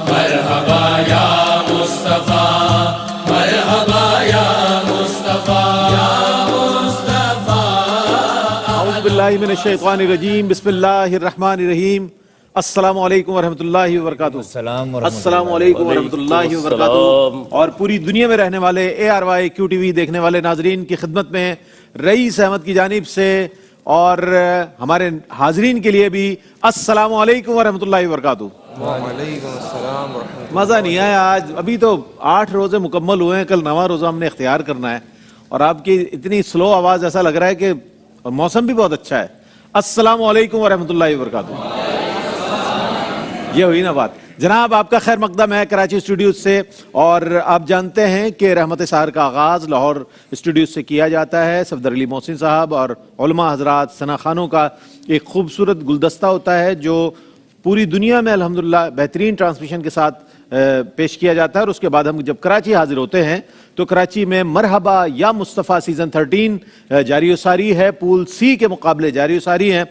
مرحبا یا مصطفیٰ، مرحبا یا مصطفیٰ، یا مصطفیٰ۔ اعوذ باللہ من الشیطان الرجیم، بسم اللہ الرحمن الرحیم۔ السلام علیکم ورحمۃ اللہ وبرکاتہ۔ السلام علیکم ورحمۃ اللہ وبرکاتہ۔ اور پوری دنیا میں رہنے والے ARY Q TV دیکھنے والے ناظرین کی خدمت میں رئیس احمد کی جانب سے اور ہمارے حاضرین کے لیے بھی السلام علیکم ورحمۃ اللہ وبرکاتہ۔ وعلیکم السلام ورحمۃ اللہ۔ مزہ نہیں آیا آج، ابھی تو 8 روزے مکمل ہوئے ہیں، کل 9واں روزہ ہم نے اختیار کرنا ہے، اور آپ کی اتنی سلو آواز ایسا لگ رہا ہے کہ موسم بھی بہت اچھا ہے۔ السلام علیکم ورحمۃ اللہ وبرکاتہ۔ یہ ہوئی نا بات۔ جناب آپ کا خیر مقدم ہے کراچی اسٹوڈیوز سے، اور آپ جانتے ہیں کہ رحمت سحر کا آغاز لاہور اسٹوڈیوز سے کیا جاتا ہے۔ صفدر علی محسن صاحب اور علماء حضرات ثنا خانوں کا ایک خوبصورت گلدستہ ہوتا ہے جو پوری دنیا میں الحمدللہ بہترین ٹرانسمیشن کے ساتھ پیش کیا جاتا ہے، اور اس کے بعد ہم جب کراچی حاضر ہوتے ہیں تو کراچی میں مرحبا یا مصطفیٰ سیزن 13 جاری و ساری ہے، پول سی کے مقابلے جاری و ساری ہیں۔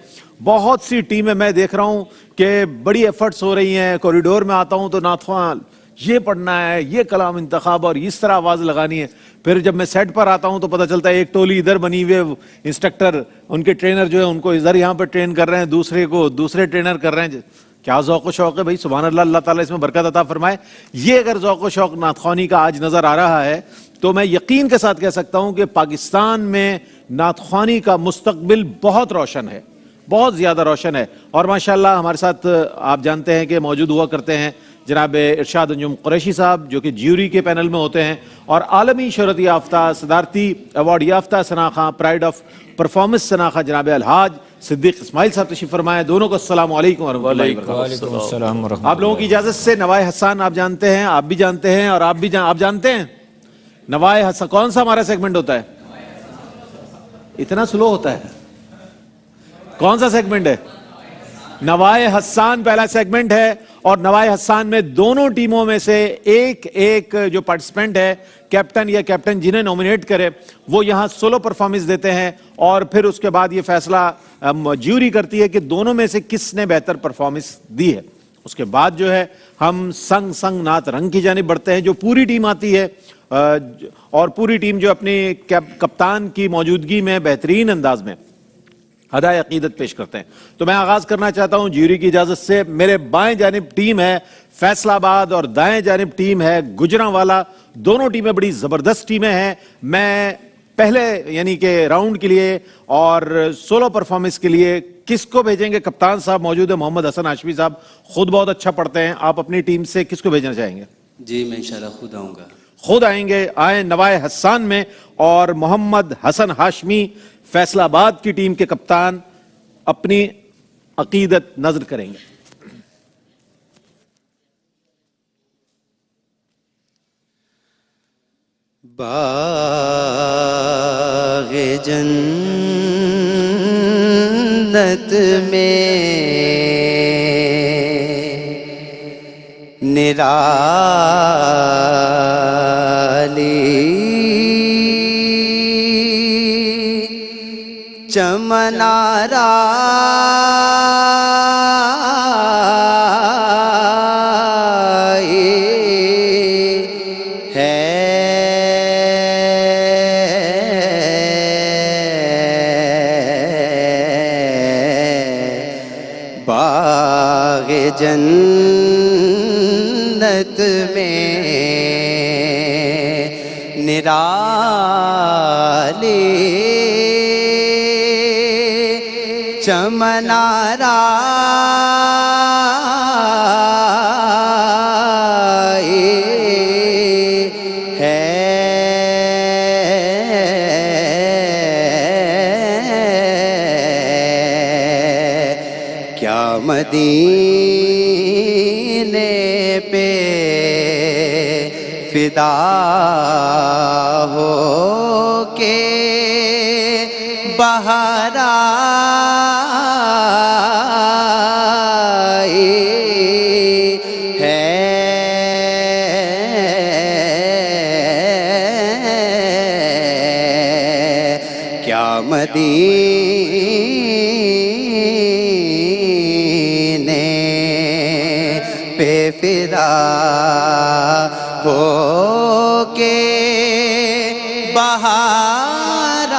بہت سی ٹیمیں میں دیکھ رہا ہوں کہ بڑی ایفرٹس ہو رہی ہیں، کوریڈور میں آتا ہوں تو ناتخواں یہ پڑھنا ہے، یہ کلام انتخاب اور اس طرح آواز لگانی ہے، پھر جب میں سیٹ پر آتا ہوں تو پتہ چلتا ہے ایک ٹولی ادھر بنی ہوئے انسٹرکٹر، ان کے ٹرینر جو ہے ان کو ادھر یہاں پہ ٹرین کر رہے ہیں، دوسرے کو دوسرے ٹرینر کر رہے ہیں۔ کیا ذوق و شوق ہے بھائی، سبحان اللہ، اللہ تعالیٰ اس میں برکت عطا فرمائے۔ یہ اگر ذوق و شوق نعت خوانی کا آج نظر آ رہا ہے تو میں یقین کے ساتھ کہہ سکتا ہوں کہ پاکستان میں نعت خوانی کا مستقبل بہت روشن ہے، بہت زیادہ روشن ہے۔ اور ماشاءاللہ ہمارے ساتھ آپ جانتے ہیں کہ موجود ہوا کرتے ہیں جناب ارشاد انجم قریشی صاحب جو کہ جیوری کے پینل میں ہوتے ہیں، اور عالمی شہرت یافتہ صدارتی ایوارڈ یافتہ ثنا خان، پرائڈ آف پرفارمنس ثنا خان جناب الحاج صدیق اسماعیل صاحب تشریف فرمائے۔ دونوں کو السلام علیکم ورحمۃ اللہ وبرکاتہ۔ وعلیکم السلام ورحمۃ آپ لوگوں کی اجازت سے نوائے حسان آپ جانتے ہیں، آپ بھی جانتے ہیں، اور آپ جانتے ہیں نوائے حسان کون سا ہمارا سیگمنٹ ہوتا ہے؟ اتنا سلو ہوتا ہے؟ کون سا سیگمنٹ ہے؟ نوائے حسان پہلا سیگمنٹ ہے، اور نوائے حسان میں دونوں ٹیموں میں سے ایک جو پارٹیسپینٹ ہے، کیپٹن یا کیپٹن جنہیں نومینیٹ کرے، وہ یہاں سولو پرفارمنس دیتے ہیں، اور پھر اس کے بعد یہ فیصلہ جیوری کرتی ہے کہ دونوں میں سے کس نے بہتر پرفارمنس دی ہے۔ اس کے بعد جو ہے ہم سنگ نعت رنگ کی جانب بڑھتے ہیں، جو پوری ٹیم آتی ہے اور پوری ٹیم جو اپنی کپتان کی موجودگی میں بہترین انداز میں ادائے عقیدت پیش کرتے ہیں۔ تو میں آغاز کرنا چاہتا ہوں جیوری کی اجازت سے۔ میرے بائیں جانب ٹیم ہے فیصل آباد اور دائیں جانب ٹیم ہے گجرانوالہ۔ دونوں ٹیمیں بڑی زبردست ٹیمیں ہیں۔ میں پہلے یعنی کہ راؤنڈ کے لیے اور سولو پرفارمنس کے لیے کس کو بھیجیں گے؟ کپتان صاحب موجود ہے، محمد حسن ہاشمی صاحب خود بہت اچھا پڑھتے ہیں، آپ اپنی ٹیم سے کس کو بھیجنا چاہیں گے؟ جی میں انشاءاللہ خود آؤں گا۔ خود آئیں گے، آئیں نوائے حسان میں، اور محمد حسن ہاشمی فیصل آباد کی ٹیم کے کپتان اپنی عقیدت نظر کریں گے۔ باغ جنت میں نرالی چمنارا جنت میں نرالی چمنارا مدینے پہ فدا ہو کے بہار آئی ہے کیا مدینے پہ پہ فدا ہو کے بہار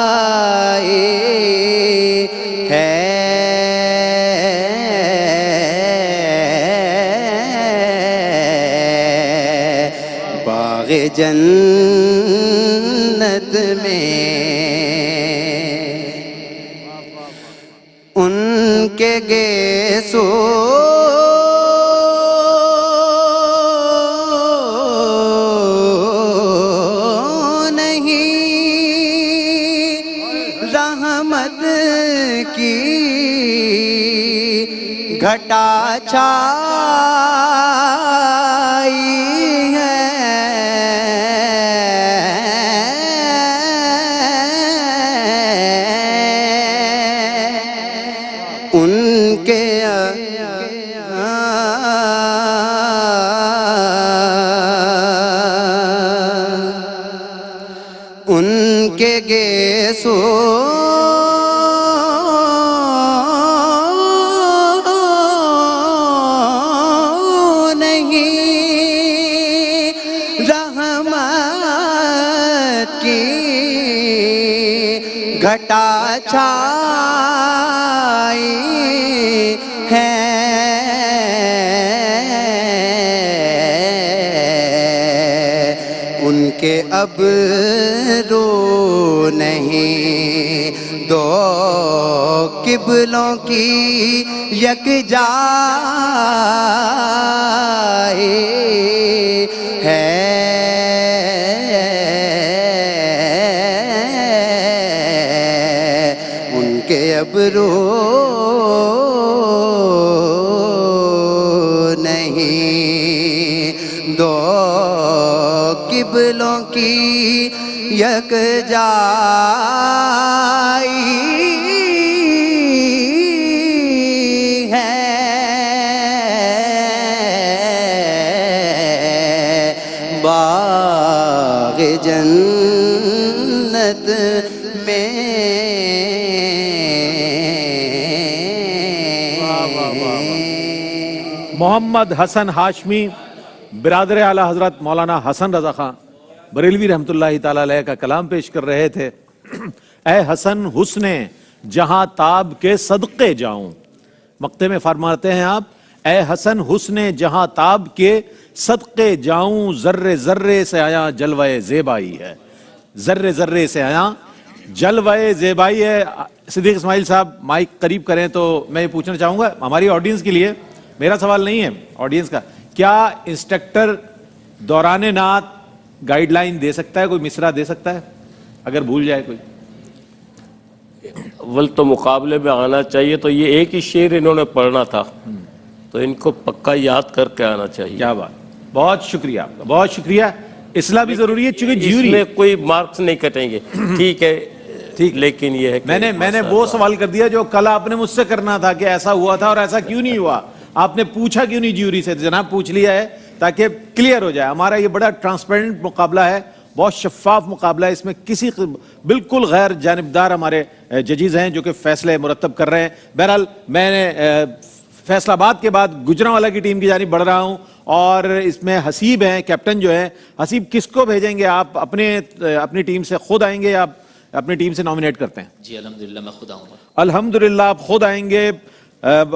آئی ہے باغ جنت میں ان کے گیسو نہیں رحمت کی گھٹا چھائی ہے ان کے گیسو نہیں رحمت کی گھٹا چھائی ہے ان کے ابرو نہیں دو قبلوں کی یکجائی ہے ان کے ابرو نہیں دو قبلوں کی یکجائی ہے باغ جنت میں محمد حسن ہاشمی برادر اعلیٰ حضرت مولانا حسن رضا خان بریلوی رحمۃ اللہ تعالی علیہ کا کلام پیش کر رہے تھے. اے حسن حسن جہاں تاب کے صدقے جاؤں. مقطع میں فرماتے ہیں آپ اے حسن حسن جہاں تاب کے صدقے جاؤں ذرے ذرے سے آیا جلوہ زیبائی ہے. ذرے ذرے سے آیا جلوہ زیبائی ہے. صدیق اسماعیل صاحب مائک قریب کریں تو میں یہ پوچھنا چاہوں گا ہماری آڈینس کے لیے, میرا سوال نہیں ہے آڈینس کا, کیا انسٹرکٹر دوران نعت گائیڈ لائن دے سکتا ہے, کوئی مصرع دے سکتا ہے اگر بھول جائے کوئی؟ اول تو مقابلے میں آنا چاہیے, تو یہ ایک ہی شعر انہوں نے پڑھنا تھا تو ان کو پکا یاد کر کے آنا چاہیے. کیا بات, بہت شکریہ آپ کا, بہت شکریہ. اصلاح بھی ضروری ہے چونکہ اس میں کوئی مارکس نہیں کٹیں گے. ٹھیک ہے ٹھیک, لیکن یہ ہے میں نے وہ سوال کر دیا جو کل آپ نے مجھ سے کرنا تھا کہ ایسا ہوا تھا اور ایسا کیوں نہیں ہوا. آپ نے پوچھا کیوں نہیں جیوری سے؟ جناب پوچھ لیا ہے تاکہ کلیئر ہو جائے. ہمارا یہ بڑا ٹرانسپیرنٹ مقابلہ ہے, بہت شفاف مقابلہ ہے, اس میں کسی بالکل غیر جانبدار ہمارے ججیز ہیں جو کہ فیصلے مرتب کر رہے ہیں. بہرحال میں نے فیصل آباد کے بعد گجرانوالہ کی ٹیم کی جانب بڑھ رہا ہوں اور اس میں حسیب ہیں کیپٹن جو ہے. حسیب کس کو بھیجیں گے آپ؟ اپنی ٹیم سے خود آئیں گے یا اپنی ٹیم سے نامینیٹ کرتے ہیں؟ جی الحمدللہ میں خود آؤں گا. الحمدللہ آپ خود آئیں گے.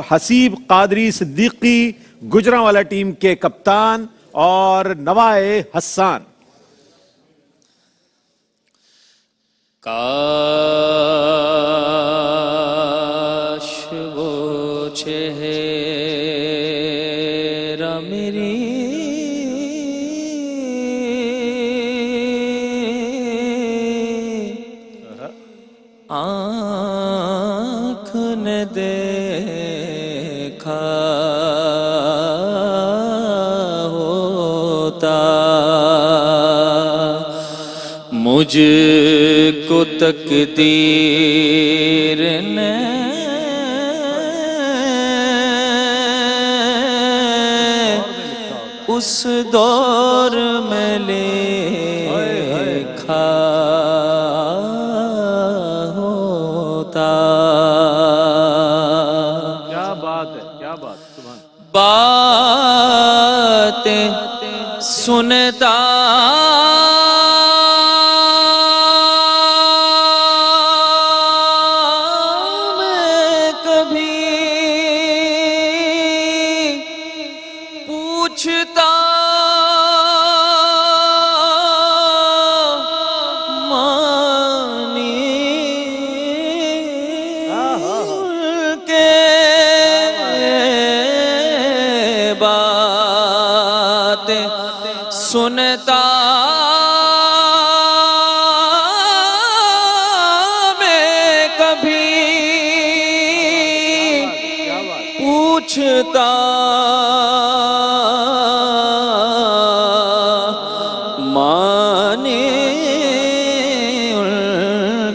حسیب قادری صدیقی گجرانوالہ ٹیم کے کپتان اور نوائے حسان. کاش وہ چہرہ میری آنکھ نے دیکھا ہوتا, مجھ کو تقدیر نے اس دور میں لکھا ہوتا. کیا بات ہے, کیا بات, سبحان. باتیں سنتا میں کبھی پوچھتا سنتا میں کبھی پوچھتا مانے ان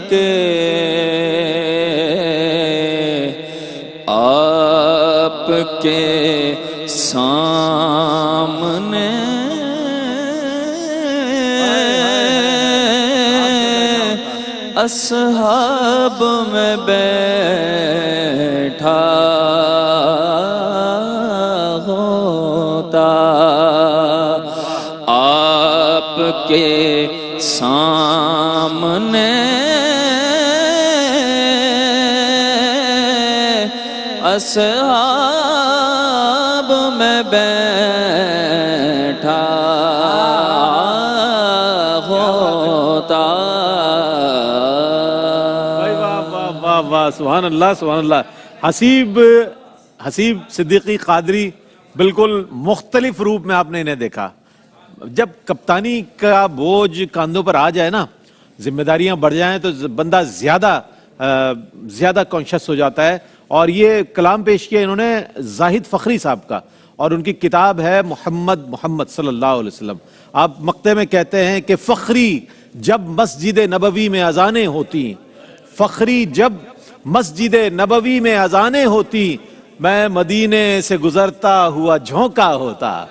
کے آپ کے سامنے اصحاب میں بیٹھا ہوتا آپ کے سامنے اصحاب میں بیٹھا ہوتا. واہ سبحان اللہ سبحان اللہ. حسیب صدیقی قادری بالکل مختلف روپ میں آپ نے انہیں دیکھا. جب کپتانی کا بوجھ کاندھوں پر آ جائے نا, ذمہ داریاں بڑھ جائیں تو بندہ زیادہ کانشیس ہو جاتا ہے. اور یہ کلام پیش کیا انہوں نے زاہد فخری صاحب کا, اور ان کی کتاب ہے محمد صلی اللہ علیہ وسلم. آپ مقطع میں کہتے ہیں کہ فخری جب مسجد نبوی میں اذانیں ہوتی, فخری جب مسجد نبوی میں اذانیں ہوتی, میں مدینے سے گزرتا ہوا جھونکا ہوتا,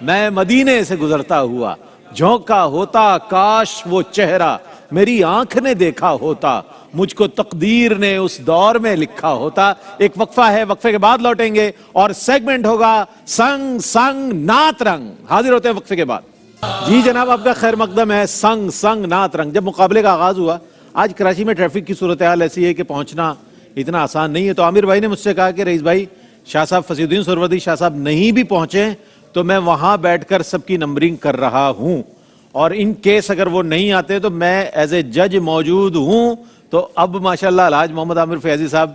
میں مدینے سے گزرتا ہوا جھونکا ہوتا, کاش وہ چہرہ میری آنکھ نے دیکھا ہوتا, مجھ کو تقدیر نے اس دور میں لکھا ہوتا. ایک وقفہ ہے, وقفے کے بعد لوٹیں گے اور سیگمنٹ ہوگا سنگ سنگ نعت رنگ. حاضر ہوتے ہیں وقفے کے بعد. جی جناب, آپ کا خیر مقدم ہے. سنگ سنگ نعت رنگ. جب مقابلے کا آغاز ہوا, آج کراچی میں ٹریفک کی صورتحال ایسی ہے کہ پہنچنا اتنا آسان نہیں ہے, تو عامر بھائی نے مجھ سے کہا کہ رئیس بھائی شاہ صاحب فصیح الدین سہروردی شاہ صاحب نہیں بھی پہنچے تو میں وہاں بیٹھ کر سب کی نمبرنگ کر رہا ہوں, اور ان کیس اگر وہ نہیں آتے تو میں ایز اے جج موجود ہوں. تو اب ماشاءاللہ الحاج محمد عامر فیاضی صاحب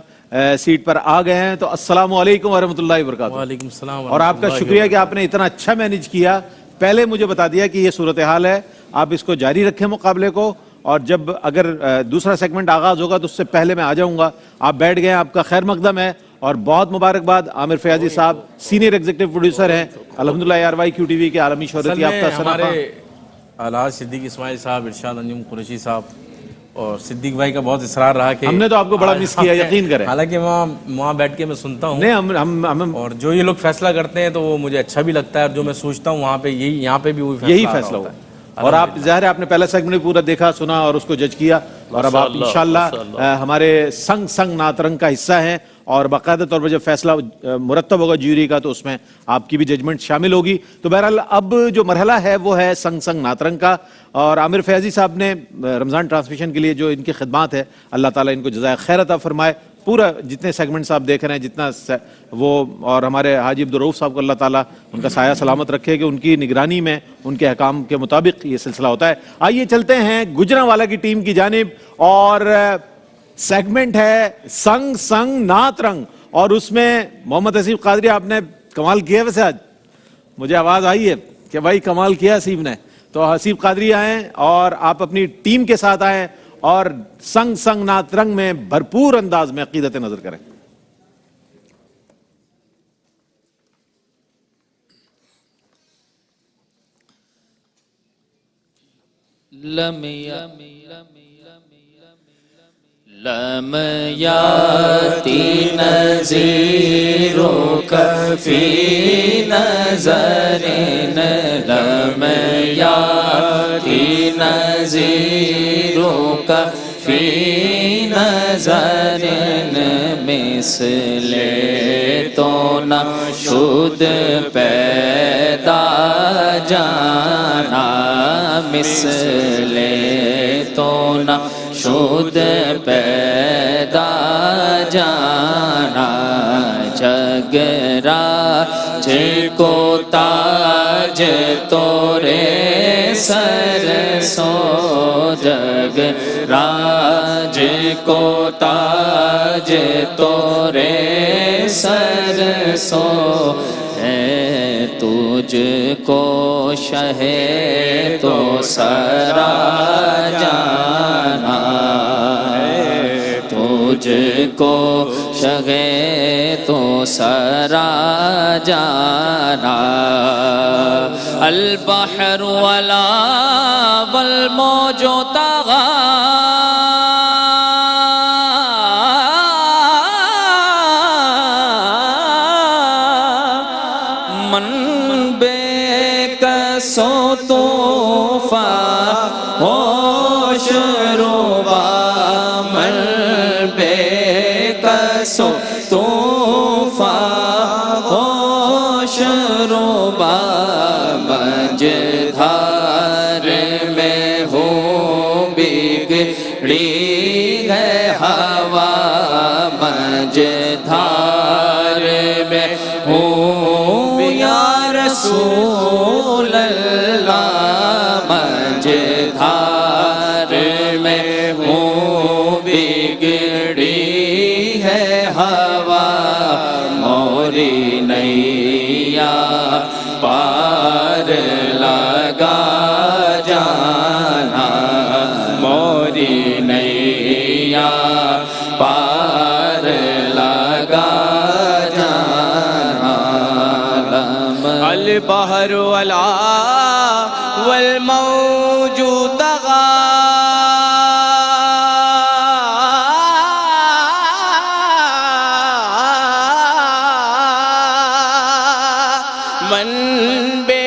سیٹ پر آ گئے ہیں. تو السلام علیکم ورحمۃ اللہ وبرکاتہ. وعلیکم السلام. اور آپ کا شکریہ کہ آپ نے اتنا اچھا مینیج کیا, پہلے مجھے بتا دیا کہ یہ صورتحال ہے, آپ اس کو جاری رکھیں مقابلے کو, اور جب اگر دوسرا سیگمنٹ آغاز ہوگا تو اس سے پہلے میں آ جاؤں گا. آپ بیٹھ گئے, آپ کا خیر مقدم ہے, اور بہت مبارکباد. عامر فیاضی صاحب سینئر ایگزیکٹو پروڈیوسر ہیں الحمدللہ ARY Q TV کے عالمی شہرت یافتہ. ہمارے الحاج صدیق اسماعیل صاحب, ارشاد انجم قریشی صاحب اور صدیق بھائی کا بہت اصرار رہا کہ ہم نے تو آپ کو بڑا مس کیا, یقین کریں. حالانکہ وہاں بیٹھ کے میں سنتا ہوں, نہیں اور جو یہ لوگ فیصلہ کرتے ہیں تو وہ مجھے اچھا بھی لگتا ہے, اور جو میں سوچتا ہوں وہاں پہ یہاں پہ بھی یہی فیصلہ ہوتا ہے. اور آپ ظاہر ہے آپ نے پہلا سیگمنٹ پورا دیکھا, سنا اور اس کو جج کیا, اور اب آپ انشاءاللہ ہمارے سنگ سنگ نعت رنگ کا حصہ ہیں, اور باقاعدہ طور پر جب فیصلہ مرتب ہوگا جیوری کا تو اس میں آپ کی بھی ججمنٹ شامل ہوگی. تو بہرحال اب جو مرحلہ ہے وہ ہے سنگ سنگ نعت رنگ کا. اور عامر فیاضی صاحب نے رمضان ٹرانسمیشن کے لیے جو ان کی خدمات ہے, اللہ تعالیٰ ان کو جزائے خیر عطا فرمائے. پورا جتنے سیگمنٹس آپ دیکھ رہے ہیں, جتنا وہ, اور ہمارے حاجی عبدالرؤف صاحب کو اللہ تعالیٰ ان کا سایہ سلامت رکھے کہ ان کی نگرانی میں ان کے احکام کے مطابق یہ سلسلہ ہوتا ہے. آئیے چلتے ہیں گجرانوالہ کی ٹیم کی جانب, اور سیگمنٹ ہے سنگ سنگ نعت رنگ, اور اس میں محمد حسیب قادری آپ نے کمال کیا. ویسے آج مجھے آواز آئی ہے کہ بھائی کمال کیا حسیب نے, تو حسیب قادری آئیں اور آپ اپنی ٹیم کے ساتھ آئیں اور سنگ سنگ نعت رنگ میں بھرپور انداز میں عقیدت نظر کریں. لم یاتی نذیرک فی نظر, لم یاتی نذیرک فی نظر من مثل تو نہ شد پیدا جانا مثل تو نہ شد پیدا جانا جگ راج کو تاج تورے سر سو جگ راج کو تاج تورے سر سو ہے تجھ کو شہ تو سرا جانا تجھ کو شہ تو سرا جانا البحر ولا والموج طغى من بے کسو طوفان ہوش روبا من بے کسو طوفان ہوش روبا مجدھار میں ہوں بگڑی ہے ہوا مجدھار میں ہوں یا رسول اللہ مجدھار میں ہوں بگڑی ہے ہوا موری نیا پار لگا جانا موری نیا پار لگا جانا البحر ولا والموج طغى من بے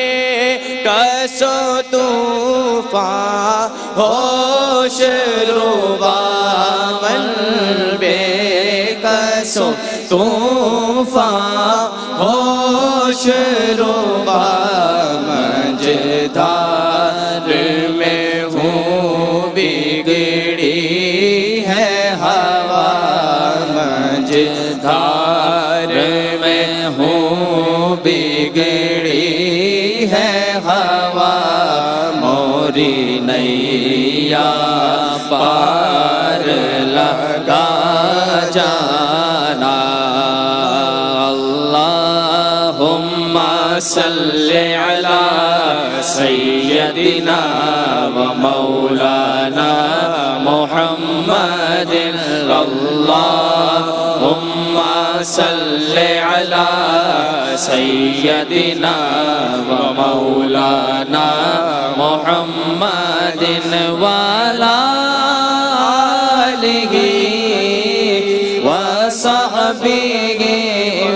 کسو طوفان ہوش روبا من بے کسو طوفان ہوش روبا مجدھار میں ہوں بگڑی ہے ہوا مجدھار میں ہوں بگڑی ہے ہوا موری نیا پار لگا جانا اللہم صلی علی سیدنا و مولانا محمد اللہم صلی علی سیدنا و مولانا محمد وعلی آلہ وصحبہ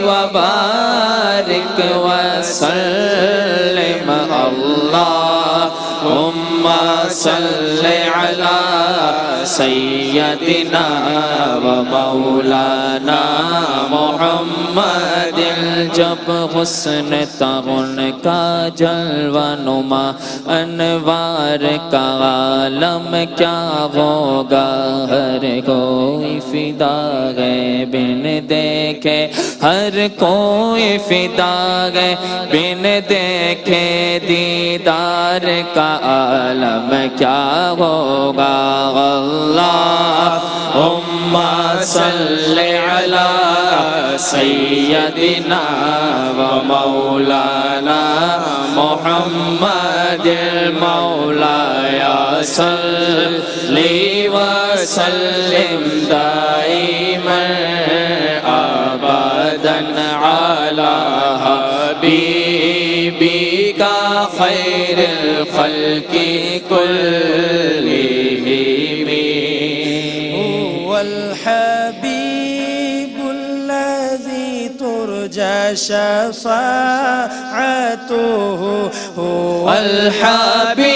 وبارک وسلم اللہم صلی علی سیدنا و مولانا محمد جب حسن تغن کا جلوہ نما انوار کا عالم کیا ہوگا ہر کوئی فدا ہے بن دیکھے ہر کوئی فدا ہے بن دیکھے دیدار کا عالم کیا ہوگا اللہم صلی علی سیدنا و مولانا محمد مولایا صلی وسلم دائما ابدا علی حبیبک خیر الخلق كلهم هو الحبيب الذي ترجى شفاعته هو الحبيب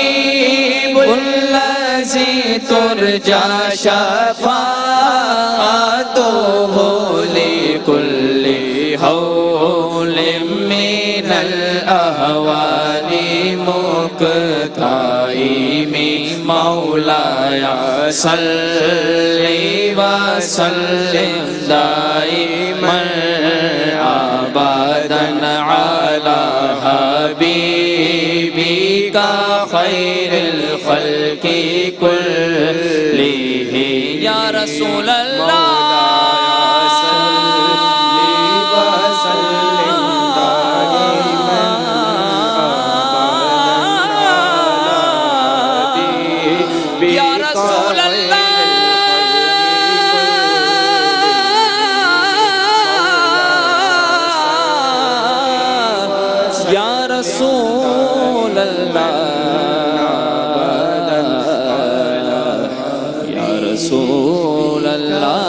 الذي ترجى شفاعته كل هول من الأهوال مقتائم مولاي صل وسلم دائما أبدا على حبيبك خير الخلق كلهم يا رسول الله يا رسول الله يا رسول الله يا رسول الله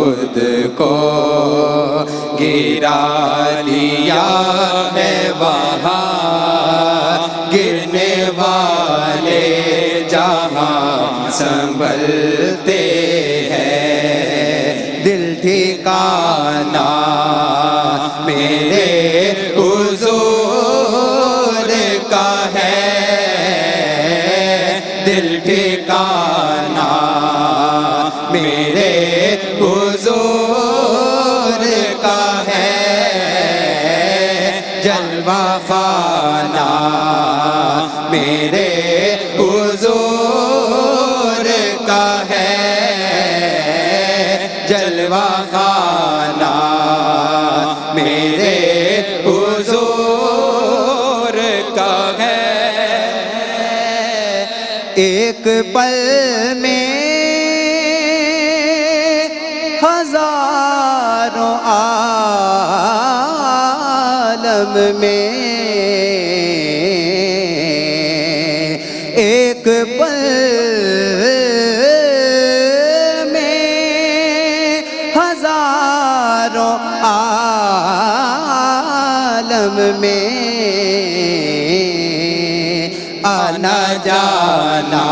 خود کو گرا لیا ہے وہاں گرنے والے جہاں سنبھلتے ہیں دل ٹھکانا میرے حضور کا ہے دل ٹھکانا میرے حضور کا ہے جلوہ خانہ میرے حضور کا ہے جلوہ خانہ میرے حضور کا ہے ایک پل میں ہزاروں عالم میں ایک پل میں ہزاروں عالم میں آنا جانا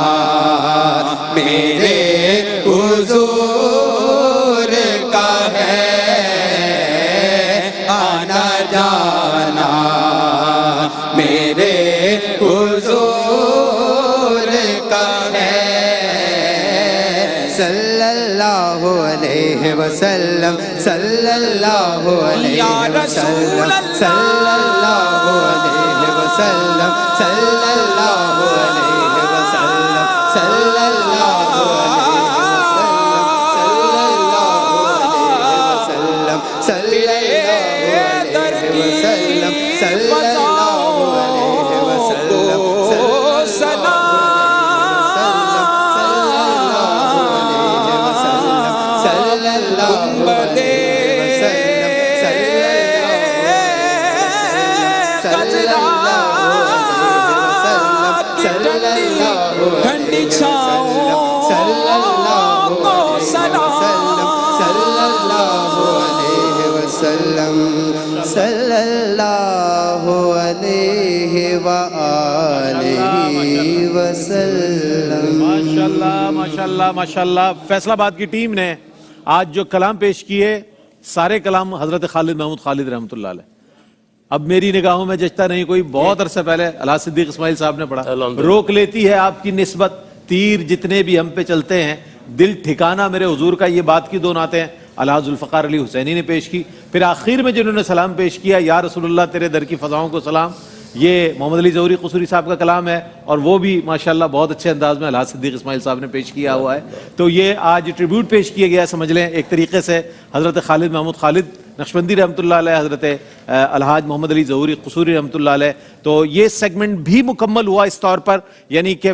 میرے حضور کا ہے آنا جانا میرے حضور کا ہے صلی اللہ علیہ وسلم صلی اللہ علیہ وسلم صلی اللہ علیہ وسلم صلی اللہ علیہ وسلم صلی اللہ علیہ وسلم صلی اللہ علیہ وسلم صلی اللہ علیہ وسلم صلی اللہ ٹھنڈی چھاؤں کو سلام صلی اللہ علیہ وآلہ وسلم ماشاءاللہ ماشاءاللہ ماشاءاللہ فیصل آباد کی ٹیم نے آج جو کلام پیش کیے سارے کلام حضرت خالد محمود خالد رحمۃ اللہ علیہ اب میری نگاہوں میں جچتا نہیں کوئی بہت عرصے پہلے الحاج صدیق اسماعیل صاحب نے پڑھا روک لیتی ہے آپ کی نسبت تیر جتنے بھی ہم پہ چلتے ہیں دل ٹھکانہ میرے حضور کا یہ بات کی دو نعتیں الحاج ذوالفقار علی حسینی نے پیش کی پھر آخر میں جنہوں نے سلام پیش کیا یا رسول اللہ تیرے در کی فضاؤں کو سلام یہ محمد علی ظہوری قصوری صاحب کا کلام ہے اور وہ بھی ماشاءاللہ بہت اچھے انداز میں الحاج صدیق اسماعیل صاحب نے پیش کیا ہوا ہے تو یہ آج ٹریبیوٹ پیش کیا گیا سمجھ لیں ایک طریقے سے حضرت خالد محمود خالد نقشبندی رحمۃ اللہ علیہ حضرت الحاج محمد علی ظہوری قصوری رحمۃ اللہ علیہ تو یہ سیگمنٹ بھی مکمل ہوا اس طور پر یعنی کہ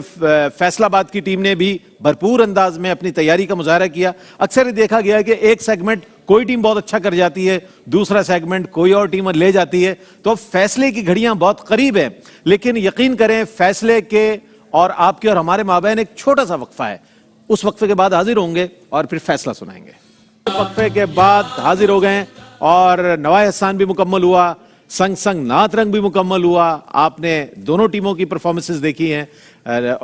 فیصل آباد کی ٹیم نے بھی بھرپور انداز میں اپنی تیاری کا مظاہرہ کیا اکثر یہ دیکھا گیا کہ ایک سیگمنٹ کوئی ٹیم بہت اچھا کر جاتی ہے دوسرا سیگمنٹ کوئی اور ٹیم لے جاتی ہے تو فیصلے کی گھڑیاں بہت قریب ہیں لیکن یقین کریں فیصلے کے اور آپ کے اور ہمارے مابین ایک چھوٹا سا وقفہ ہے اس وقفے کے بعد حاضر ہوں گے اور پھر فیصلہ سنائیں گے وقفے کے بعد حاضر ہو گئے اور نوائے حسان بھی مکمل ہوا سنگ سنگ نعت رنگ بھی مکمل ہوا آپ نے دونوں ٹیموں کی پرفارمنسز دیکھی ہیں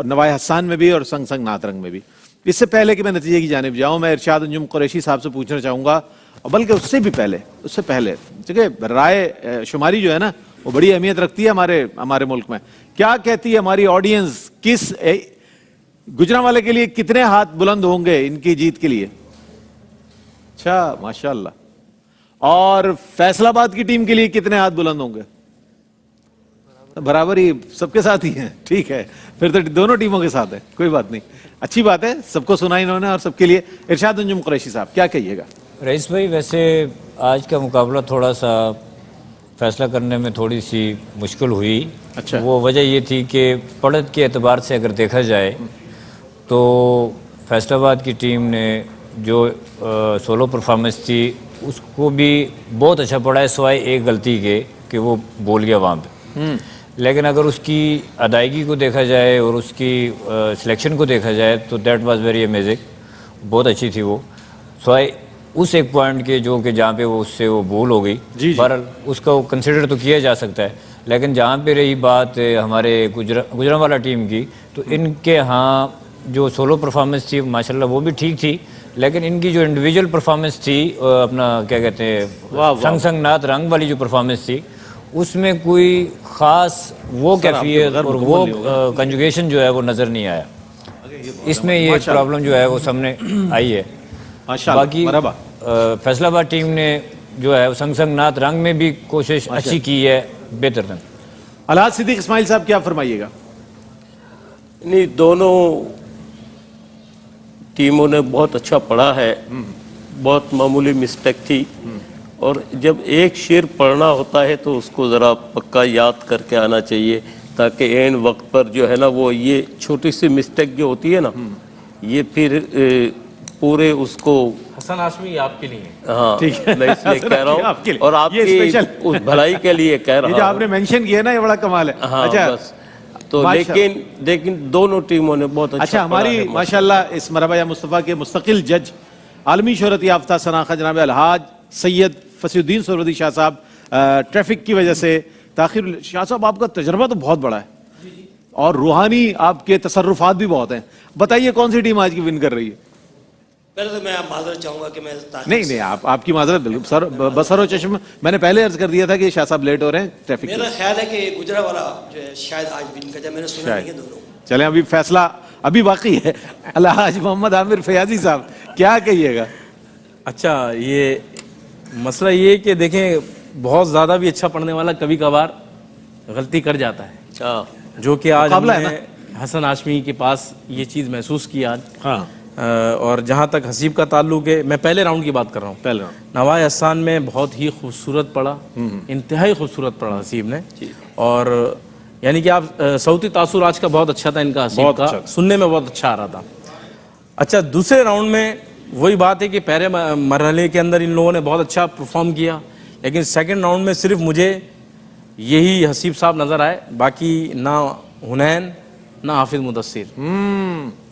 نوائے حسان میں بھی اور سنگ سنگ نعت رنگ میں بھی اس سے پہلے کہ میں نتیجے کی جانب جاؤں میں ارشاد انجم قریشی صاحب سے پوچھنا چاہوں گا بلکہ اس سے بھی پہلے چونکہ رائے شماری جو ہے نا وہ بڑی اہمیت رکھتی ہے ہمارے ملک میں کیا کہتی ہے ہماری آڈینس کس گجرانوالے کے لیے کتنے ہاتھ بلند ہوں گے ان کی جیت کے لیے اچھا ماشاءاللہ اور فیصل آباد کی ٹیم کے لیے کتنے ہاتھ بلند ہوں گے برابر ہی سب کے ساتھ ہی ہیں ٹھیک ہے پھر تو دونوں ٹیموں کے ساتھ ہے کوئی بات نہیں اچھی بات ہے سب کو سنا انہوں نے اور سب کے لیے ارشاد انجم قریشی صاحب کیا کہیے گا رئیس بھائی ویسے آج کا مقابلہ تھوڑا سا فیصلہ کرنے میں تھوڑی سی مشکل ہوئی اچھا وہ وجہ یہ تھی کہ پڑھت کے اعتبار سے اگر دیکھا جائے تو فیصل آباد کی ٹیم نے جو سولو پرفارمنس تھی اس کو بھی بہت اچھا پڑھا ہے سوائے ایک غلطی کے کہ وہ بول گیا وہاں پہ لیکن اگر اس کی ادائیگی کو دیکھا جائے اور اس کی سلیکشن کو دیکھا جائے تو دیٹ واز ویری امیزنگ بہت اچھی تھی وہ سوائے اس ایک پوائنٹ کے جو کہ جہاں پہ وہ اس سے وہ بھول ہو گئی، بہرحال اس کو کنسیڈر تو کیا جا سکتا ہے، لیکن جہاں پہ رہی بات ہمارے گجرانوالہ ٹیم کی، تو ان کے ہاں جو سولو پرفارمنس تھی ماشاءاللہ وہ بھی ٹھیک تھی، لیکن ان کی جو انڈیویجول پرفارمنس تھی اپنا کیا کہتے ہیں سنگ سنگ نات رنگ والی جو پرفارمنس تھی، اس میں کوئی خاص وہ کیفیت اور وہ کنجوگیشن جو ہے وہ نظر نہیں آیا. اس میں یہ پرابلم جو ہے وہ سامنے آئی ہے. باقی فیصل آباد ٹیم نے جو ہے سنگ سنگ نات رنگ میں بھی کوشش اچھی کی ہے، بہتر تھا. الحاج صدیق اسماعیل صاحب کیا فرمائیے گا؟ نہیں، دونوں ٹیموں نے بہت اچھا پڑھا ہے، بہت معمولی مسٹیک تھی، اور جب ایک شعر پڑھنا ہوتا ہے تو اس کو ذرا پکا یاد کر کے آنا چاہیے، تاکہ عین وقت پر جو ہے نا وہ یہ چھوٹی سی مسٹیک جو ہوتی ہے نا یہ پھر پورے اس کو حسن ہاشمی آپ کے لیے، ہاں میں اس لیے کہہ رہا ہوں اور آپ کی اس بھلائی کے لیے کہہ رہا ہوں. یہ جو آپ نے مینشن کیا نا یہ بڑا کمال ہے. ہاں بس تو لیکن دونوں ٹیموں نے بہت اچھا ہماری ماشاءاللہ اس مرحبا یا مصطفیٰ کے مستقل جج، عالمی شہرت یافتہ شناخت جناب الحاج سید فصیح الدین سہروردی شاہ صاحب، ٹریفک کی وجہ سے تاخیر. شاہ صاحب آپ کا تجربہ تو بہت بڑا ہے اور روحانی آپ کے تصرفات بھی بہت ہیں، بتائیے کون سی ٹیم آج کی ون کر رہی ہے؟ پہلے تو میں معذرت چاہوں گا کہ میں نہیں آپ کی معذرت بالکل سر، بسر و چشم میں نے پہلے عرض کر دیا تھا کہ شاہ صاحب لیٹ ہو رہے ہیں ٹریفک. میرا خیال ہے کہ گجرانوالہ جو ہے شاید آج ون کا جب میں نے سنا نہیں ہے دونوں. چلیں ابھی فیصلہ ابھی باقی ہے. الحاج محمد عامر فیاضی صاحب کیا کہیے گا؟ اچھا یہ مسئلہ یہ کہ دیکھیں بہت زیادہ بھی اچھا پڑھنے والا کبھی کبھار غلطی کر جاتا ہے، جو کہ آج ہم نے حسن ہاشمی کے پاس یہ چیز محسوس کی آج. ہاں اور جہاں تک حسیب کا تعلق ہے، میں پہلے راؤنڈ کی بات کر رہا ہوں. پہلے راؤنڈ نوائے احسان میں بہت ہی خوبصورت پڑھا، انتہائی خوبصورت پڑھا حسیب نے، اور یعنی کہ آپ صوتی تاثر آج کا بہت اچھا تھا ان کا، حسیب کا سننے میں بہت اچھا آ رہا تھا. اچھا دوسرے راؤنڈ میں وہی بات ہے کہ پہلے مرحلے کے اندر ان لوگوں نے بہت اچھا پرفارم کیا، لیکن سیکنڈ راؤنڈ میں صرف مجھے یہی حسیب صاحب نظر آئے، باقی نہ حنین نہ حافظ مدثر.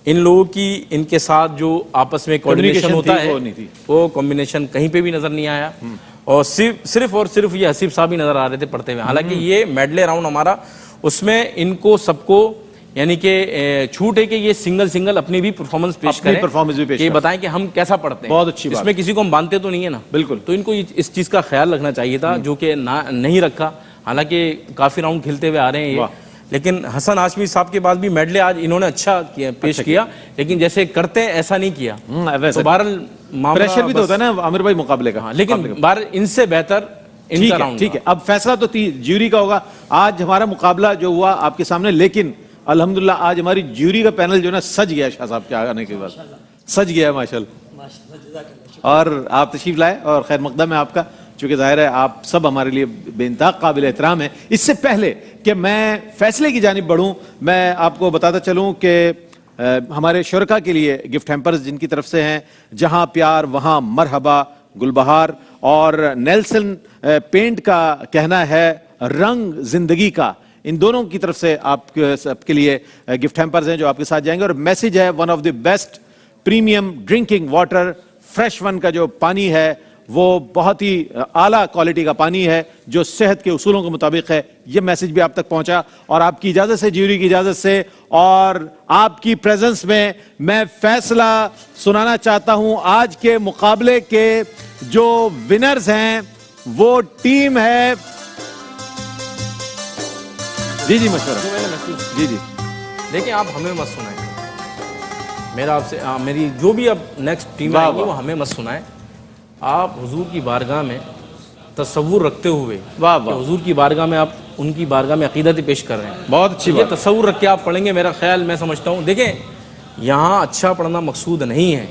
ان لوگوں کی ان کے ساتھ جو آپس میں کوارڈینیشن ہوتا ہے وہ کمبینیشن کہیں پہ بھی نظر نہیں آیا، اور صرف اور صرف یہ حسیب صاحب ہی نظر آ رہے تھے پڑھتے ہوئے. حالانکہ یہ میڈلے راؤنڈ ہمارا، اس میں ان کو سب کو یعنی کہ چھوٹ ہے کہ یہ سنگل اپنی بھی پرفارمنس پیش کریں، کہ بتائیں کہ ہم کیسا پڑھتے ہیں. بہت اچھی بات. اس میں کسی کو ہم باندھتے تو نہیں ہے نا، بالکل. تو ان کو اس چیز کا خیال رکھنا چاہیے تھا، جو کہ نہیں رکھا. حالانکہ کافی راؤنڈ کھیلتے ہوئے آ رہے ہیں یہ، لیکن حسن ہاشمی صاحب کے بعد بھی میڈلے آج انہوں نے اچھا پیش کیا، لیکن جیسے کرتے ہیں ایسا نہیں کیا. تو بہرحال پریشر بھی تو ہوتا ہے نا عامر بھائی مقابلے کا، لیکن بہرحال ان سے بہتر ان کا راؤنڈ. ٹھیک ہے، اب فیصلہ تو جیوری کا ہوگا. آج ہمارا مقابلہ جو ہوا آپ کے سامنے، لیکن الحمدللہ آج ہماری جیوری کا پینل جو ہے نا سج گیا، شاہ صاحب کے آنے کے بعد سج گیا ماشاءاللہ. اور آپ تشریف لائے اور خیر مقدم ہے آپ کا، چونکہ ظاہر ہے آپ سب ہمارے لیے بے انتہا قابل احترام ہیں. اس سے پہلے کہ میں فیصلے کی جانب بڑھوں، میں آپ کو بتاتا چلوں کہ ہمارے شرکا کے لیے گفٹ ہیمپرز جن کی طرف سے ہیں جہاں پیار وہاں مرحبا، گلبہار اور نیلسن پینٹ کا کہنا ہے رنگ زندگی کا، ان دونوں کی طرف سے آپ سب کے لیے گفٹ ہیمپرز ہیں جو آپ کے ساتھ جائیں گے. اور میسج ہے one of the best premium drinking water, fresh one کا جو پانی ہے وہ بہت ہی اعلیٰ کوالٹی کا پانی ہے جو صحت کے اصولوں کے مطابق ہے. یہ میسج بھی آپ تک پہنچا، اور آپ کی اجازت سے، جیوری کی اجازت سے اور آپ کی پریزنس میں فیصلہ سنانا چاہتا ہوں. آج کے مقابلے کے جو ونرز ہیں وہ ٹیم ہے جی مشورہ جی دیکھیں آپ ہمیں مت سنائیں، میرا آپ سے میری جو بھی اب نیکسٹ ٹیم آئے گی وہ ہمیں مت سنائیں. آپ حضور کی بارگاہ میں تصور رکھتے ہوئے، حضور کی بارگاہ میں آپ ان کی بارگاہ میں عقیدت پیش کر رہے ہیں، بہت اچھی بات. یہ تصور رکھ کے آپ پڑھیں گے، میرا خیال میں سمجھتا ہوں. دیکھیں یہاں اچھا پڑھنا مقصود نہیں ہے،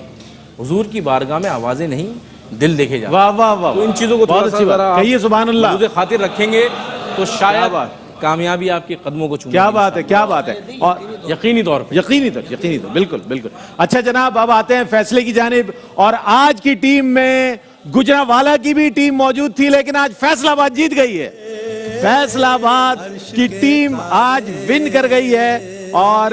حضور کی بارگاہ میں آوازیں نہیں دل دیکھے جاتے. واہ واہ واہ، تو ان چیزوں کو تھوڑا سا کہیے سبحان اللہ، مجھے خاطر رکھیں گے تو شاید کامیابی آپ کے قدموں کو چومے. کیا بات ہے، کیا بات ہے، اور یقینی طور پہ یقینی طور بالکل بالکل. اچھا جناب اب آتے ہیں فیصلے کی جانب، اور آج کی ٹیم میں گجرانوالہ کی بھی ٹیم موجود تھی لیکن آج فیصل آباد جیت گئی ہے. فیصل آباد کی ٹیم آج ون کر گئی ہے، اور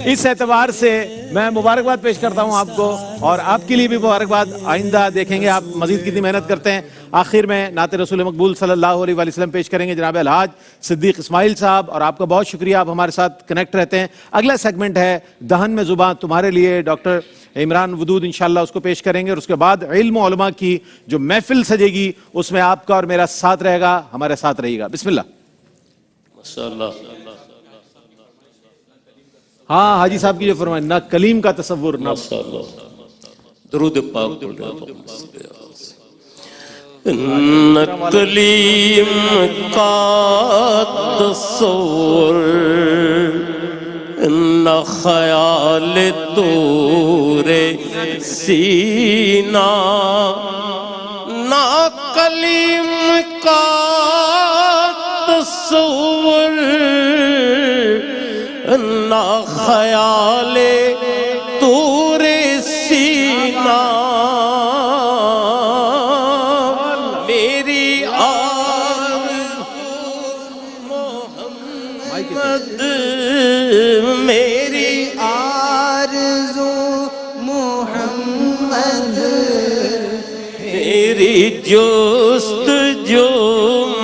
اس اعتبار سے میں مبارکباد پیش کرتا ہوں آپ کو, اور آپ کے لیے بھی مبارکباد. آئندہ دیکھیں گے آپ مزید کتنی محنت کرتے ہیں. آخر میں نعت رسول مقبول صلی اللہ علیہ وآلہ وسلم پیش کریں گے جناب الحاج صدیق اسماعیل صاحب, اور آپ کا بہت شکریہ, آپ ہمارے ساتھ کنیکٹ رہتے ہیں. اگلا سیگمنٹ ہے دہن میں زباں تمہارے لیے, ڈاکٹر عمران ودود انشاءاللہ اس کو پیش کریں گے, اور اس کے بعد علم و علماء کی جو محفل سجے گی اس میں آپ کا اور میرا ساتھ رہے گا, ہمارے ساتھ رہے گا. بسم اللہ. ماشاءاللہ. ہاں حاجی صاحب کی جو فرمائے, نہ کلیم کا تصور نہ درود پاک نہ کلیم کا تصور, نہ خیال طور سینہ, نہ کلیم کا تصور, نہ خیال طور سینہ, میری آرزو محمد, میری آرزو محمد, میری جستجو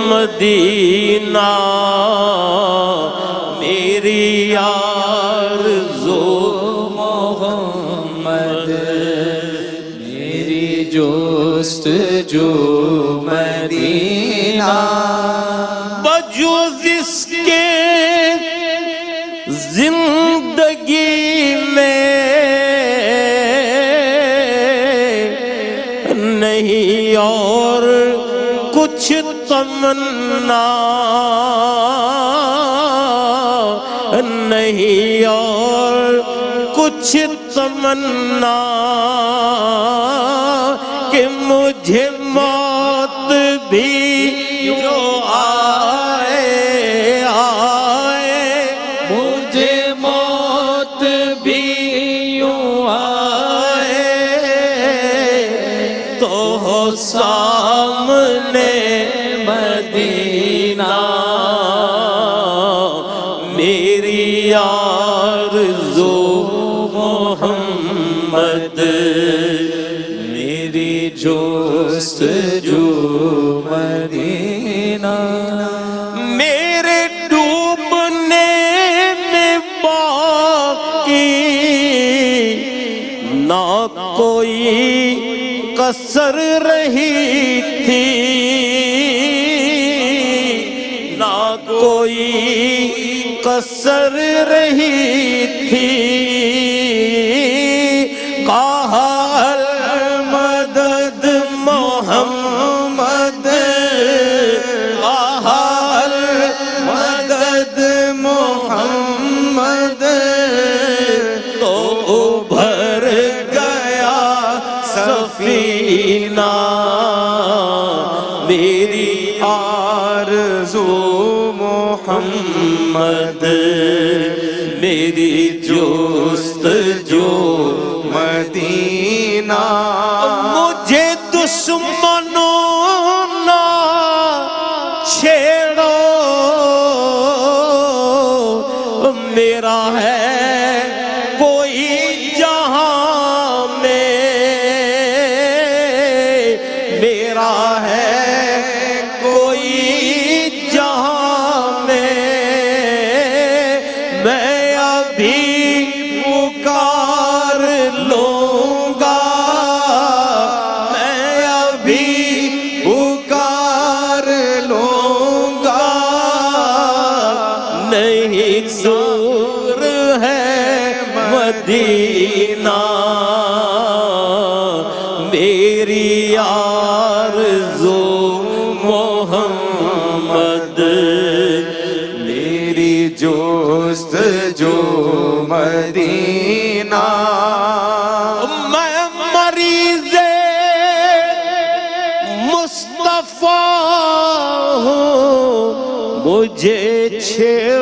مدینہ, میری آرزو محمد, میری جستجو مدینہ, بجوز اس کے زندگی میں نہیں اور کچھ تمنا, نہیں اور کچھ تمنا, کہ مجھے موت بھی جو آئے آئے, مجھے موت بھی یوں آئے تو ہو سامنے مدینہ, میری آرزو محمد, میری جستجو مدینہ, میرے ڈوبنے میں باقی نہ کوئی کسر رہی تھی, نہ کوئی کسر رہی تھی, کہا المدد محمد, کہا المدد محمد, تو ابھر گیا سفینہ, میری آرزو محمد, میری جستجو مدینہ, مجھے دشمنوں نہ چھیڑو, میرا ہے کوئی جہاں میں, میرا ہے کوئی جہاں میں, میں ابھی پکار لوں گا, میں ابھی پکار لوں گا, نہیں دور ہے مدینہ, میری آرزو محمد, میری جستجو مدینہ, میں مریض مصطفیٰ ہوں, مجھے چھیڑ